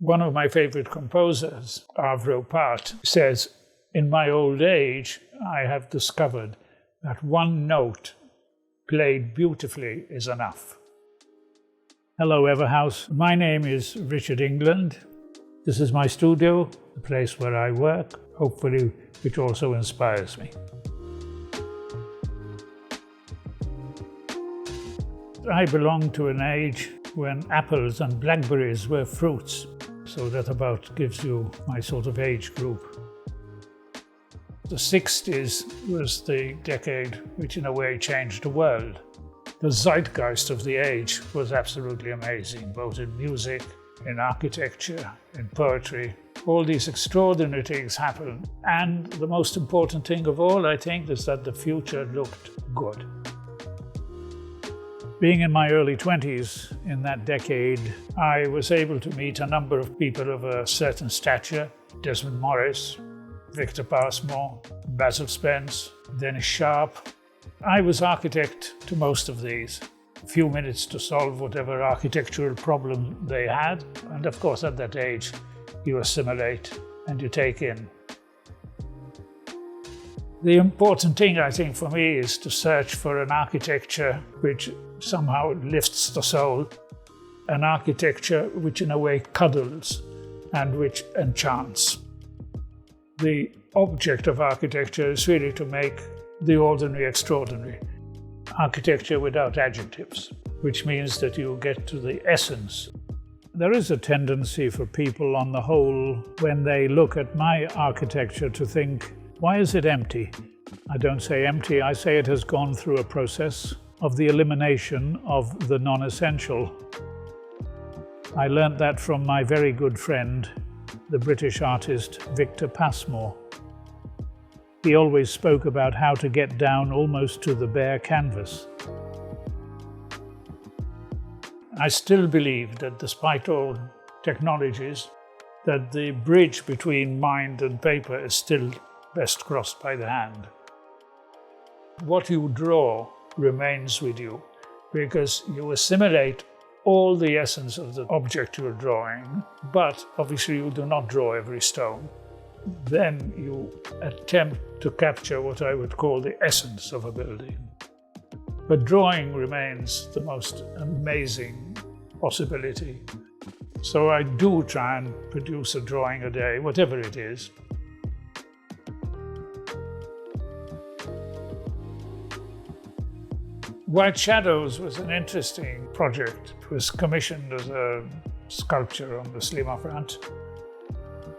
One of my favorite composers, Arvo Pärt, says, "In my old age, I have discovered that one note played beautifully is enough." Hello, Everhouse. My name is Richard England. This is my studio, the place where I work, hopefully which also inspires me. I belong to an age when apples and blackberries were fruits, so that about gives you my sort of age group. The 60s was the decade which in a way changed the world. The zeitgeist of the age was absolutely amazing, both in music, in architecture, in poetry. All these extraordinary things happened. And the most important thing of all, I think, is that the future looked good. Being in my early 20s in that decade, I was able to meet a number of people of a certain stature: Desmond Morris, Victor Passmore, Basil Spence, Dennis Sharp. I was architect to most of these. A few minutes to solve whatever architectural problem they had. And of course, at that age, you assimilate and you take in. The important thing, I think, for me is to search for an architecture which somehow lifts the soul, an architecture which in a way cuddles and which enchants. The object of architecture is really to make the ordinary extraordinary. Architecture without adjectives, which means that you get to the essence. There is a tendency for people on the whole, when they look at my architecture, to think, why is it empty? I don't say empty, I say it has gone through a process of the elimination of the non-essential. I learnt that from my very good friend, the British artist Victor Passmore. He always spoke about how to get down almost to the bare canvas. I still believe that despite all technologies, that the bridge between mind and paper is still best crossed by the hand. What you draw remains with you because you assimilate all the essence of the object you're drawing, but obviously you do not draw every stone. Then you attempt to capture what I would call the essence of a building. But drawing remains the most amazing possibility. So I do try and produce a drawing a day, whatever it is. White Shadows was an interesting project. It was commissioned as a sculpture on the Slima front.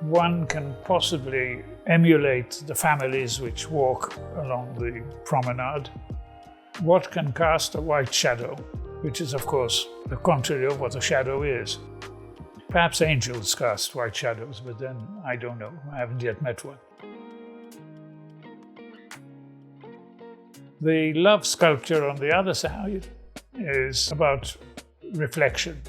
One can possibly emulate the families which walk along the promenade. What can cast a white shadow, which is of course the contrary of what a shadow is. Perhaps angels cast white shadows, but then I don't know, I haven't yet met one. The love sculpture on the other side is about reflection.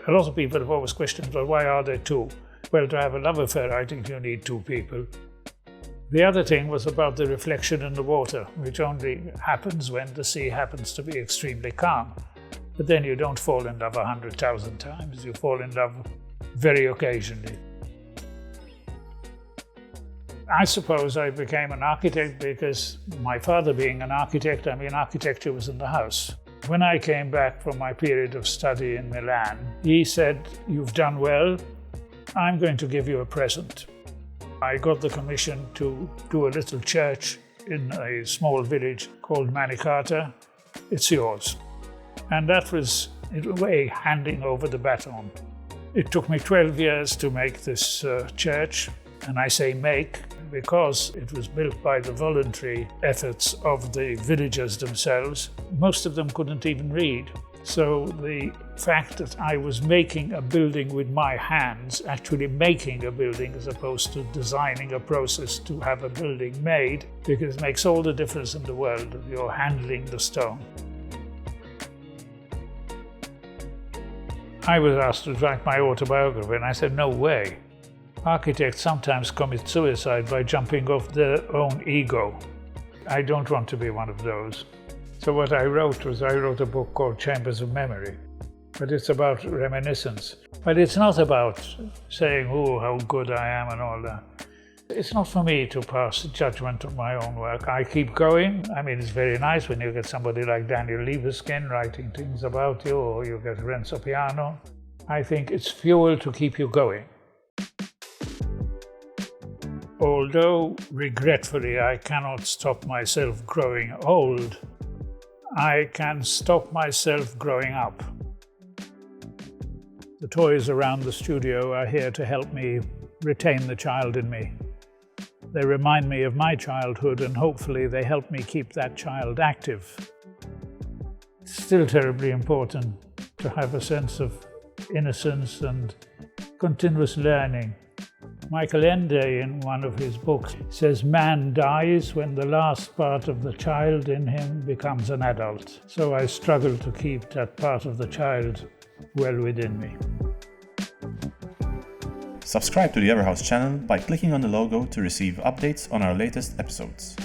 A lot of people have always questioned, well, why are there two? Well, to have a love affair, I think you need two people. The other thing was about the reflection in the water, which only happens when the sea happens to be extremely calm. But then you don't fall in love 100,000 times, you fall in love very occasionally. I suppose I became an architect because my father being an architect, architecture was in the house. When I came back from my period of study in Milan, he said, "You've done well, I'm going to give you a present." I got the commission to do a little church in a small village called Manikata. It's yours. And that was, in a way, handing over the baton. It took me 12 years to make this church, and I say make because it was built by the voluntary efforts of the villagers themselves. Most of them couldn't even read. So the fact that I was making a building with my hands, actually making a building as opposed to designing a process to have a building made, because it makes all the difference in the world if you're handling the stone. I was asked to write my autobiography and I said, no way. Architects sometimes commit suicide by jumping off their own ego. I don't want to be one of those. So what I wrote a book called Chambers of Memory, but it's about reminiscence. But it's not about saying, oh, how good I am and all that. It's not for me to pass judgment on my own work. I keep going. I mean, it's very nice when you get somebody like Daniel Libeskind writing things about you, or you get Renzo Piano. I think it's fuel to keep you going. Although, regretfully, I cannot stop myself growing old, I can stop myself growing up. The toys around the studio are here to help me retain the child in me. They remind me of my childhood, and hopefully they help me keep that child active. It's still terribly important to have a sense of innocence and continuous learning. Michael Ende, in one of his books, says man dies when the last part of the child in him becomes an adult. So I struggle to keep that part of the child well within me. Subscribe to the Everhouse channel by clicking on the logo to receive updates on our latest episodes.